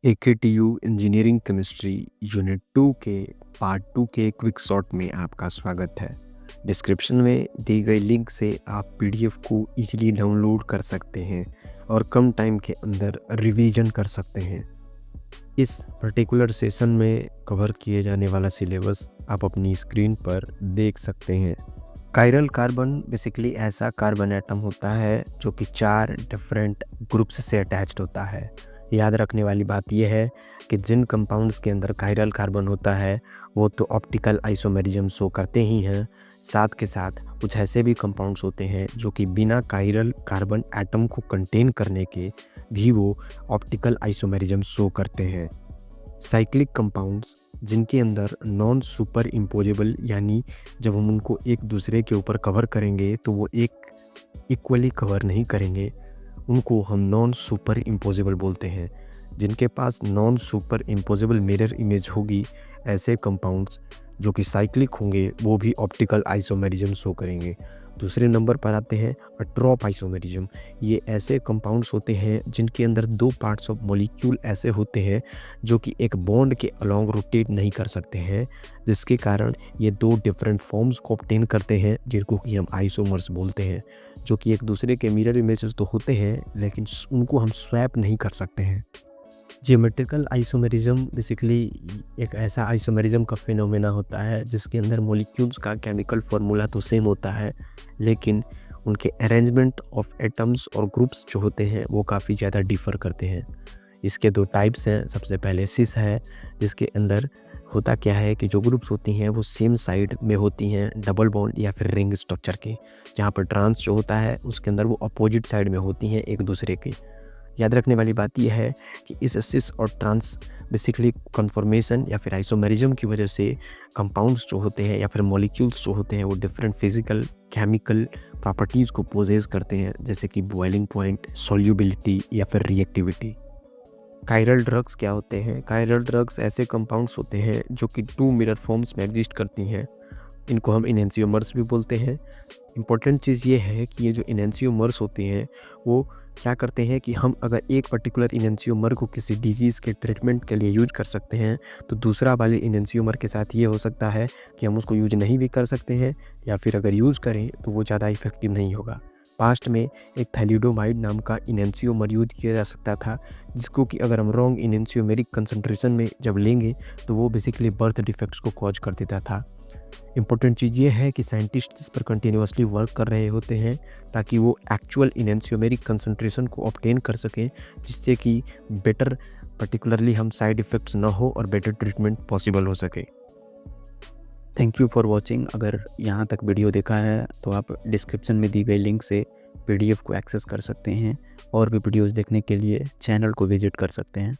AKTU engineering chemistry unit 2 के part 2 के quick shot में आपका स्वागत है। डिस्क्रिप्शन में दी गई लिंक से आप पीडीएफ को इजीली डाउनलोड कर सकते हैं और कम टाइम के अंदर रिवीजन कर सकते हैं। इस पर्टिकुलर सेशन में कवर किए जाने वाला सिलेबस आप अपनी स्क्रीन पर देख सकते हैं। कायरल कार्बन बेसिकली ऐसा कार्बन एटम होता है जो कि 4 डिफरेंट ग्रुप्स से अटैच्ड होता है। याद रखने वाली बात यह है कि जिन कंपाउंड्स के अंदर कायरल कार्बन होता है वो तो ऑप्टिकल आइसोमेरिज्म शो करते ही हैं, साथ के साथ कुछ ऐसे भी कंपाउंड्स होते हैं जो कि बिना कायरल कार्बन एटम को कंटेन करने के भी वो ऑप्टिकल आइसोमेरिज्म शो करते हैं। साइक्लिक कंपाउंड्स जिनके अंदर नॉन सुपर इम्पोजेबल यानी जब हम उनको एक दूसरे के ऊपर कवर करेंगे तो वो एक इक्वली कवर नहीं करेंगे, उनको हम नॉन सुपर इम्पोजेबल बोलते हैं। जिनके पास non superimposable mirror image होगी, ऐसे कंपाउंड्स जो कि साइक्लिक होंगे वो भी ऑप्टिकल आइसोमेरिज्म शो करेंगे। दूसरे नंबर पर आते हैं ड्रॉप आइसोमेरिज्म। ये ऐसे कंपाउंड्स होते हैं जिनके अंदर 2 पार्ट्स ऑफ मॉलिक्यूल ऐसे होते हैं जो कि एक बॉन्ड के अलोंग रोटेट नहीं कर सकते हैं, जिसके कारण ये 2 डिफरेंट फॉर्म्स को ऑब्टेन करते हैं जिनको कि हम आइसोमर्स बोलते हैं, जो कि एक दूसरे के मिरर इमेजेस तो होते हैं लेकिन उनको हम स्वैप नहीं कर सकते हैं। जियोमेट्रिकल आइसोमेरिज्म बेसिकली एक ऐसा आइसोमेरिज्म का फिनोमेना होता है जिसके अंदर मॉलिक्यूल्स का केमिकल फार्मूला तो सेम होता है लेकिन उनके अरेंजमेंट ऑफ एटम्स और ग्रुप्स जो होते हैं वो काफ़ी ज़्यादा डिफ़र करते हैं। इसके 2 टाइप्स हैं। सबसे पहले सिस है, जिसके अंदर होता क्या है कि जो ग्रुप्स होती हैं वो सेम साइड में होती हैं डबल बॉन्ड या फिर रिंग स्ट्रक्चर के, जहाँ पर ट्रांस जो होता है उसके अंदर वो अपोजिट साइड में होती हैं एक दूसरे के। याद रखने वाली बात यह है कि इस सिस और ट्रांस बेसिकली कन्फॉर्मेशन या फिर आइसोमेरिज्म की वजह से कंपाउंड्स जो होते हैं या फिर मॉलिक्यूल्स जो होते हैं वो डिफरेंट फिजिकल केमिकल प्रॉपर्टीज़ को पोजेस करते हैं, जैसे कि बॉइलिंग पॉइंट, सॉल्युबिलिटी या फिर रिएक्टिविटी। कायरल ड्रग्स क्या होते हैं? कायरल ड्रग्स ऐसे कंपाउंड्स होते हैं जो कि 2 मिरर फॉर्म्स में एग्जिस्ट करती हैं। इनको हम इनहेंसियोमर्स भी बोलते हैं। इम्पॉर्टेंट चीज़ ये है कि ये जो इनहेंसियोमर्स होते हैं वो क्या करते हैं कि हम अगर एक पर्टिकुलर इनहेंसियोमर को किसी डिजीज़ के ट्रीटमेंट के लिए यूज कर सकते हैं तो दूसरा वाले इनहेंसियोमर के साथ ये हो सकता है कि हम उसको यूज नहीं भी कर सकते हैं, या फिर अगर यूज़ करें तो वो ज़्यादा इफेक्टिव नहीं होगा। पास्ट में एक थैलिडोमाइड नाम का इनहेंसियोमर यूज किया जा सकता था, जिसको कि अगर हम रॉन्ग इनहेंसियोमेरिक कंसंट्रेशन में जब लेंगे तो वो बेसिकली बर्थ डिफेक्ट्स को कॉज कर देता था। इम्पोर्टेंट चीज़ ये है कि साइंटिस्ट इस पर कंटिन्यूसली वर्क कर रहे होते हैं ताकि वो एक्चुअल इनहेंसियोमेरिक कंसंट्रेशन को ऑब्टेन कर सकें, जिससे कि बेटर पर्टिकुलरली हम साइड इफ़ेक्ट्स ना हो और बेटर ट्रीटमेंट पॉसिबल हो सके। Thank you for watching. अगर यहाँ तक वीडियो देखा है तो आप डिस्क्रिप्शन में दी गई लिंक से पीडीएफ को एक्सेस कर सकते हैं और भी वीडियोज़ देखने के लिए चैनल को विजिट कर सकते हैं।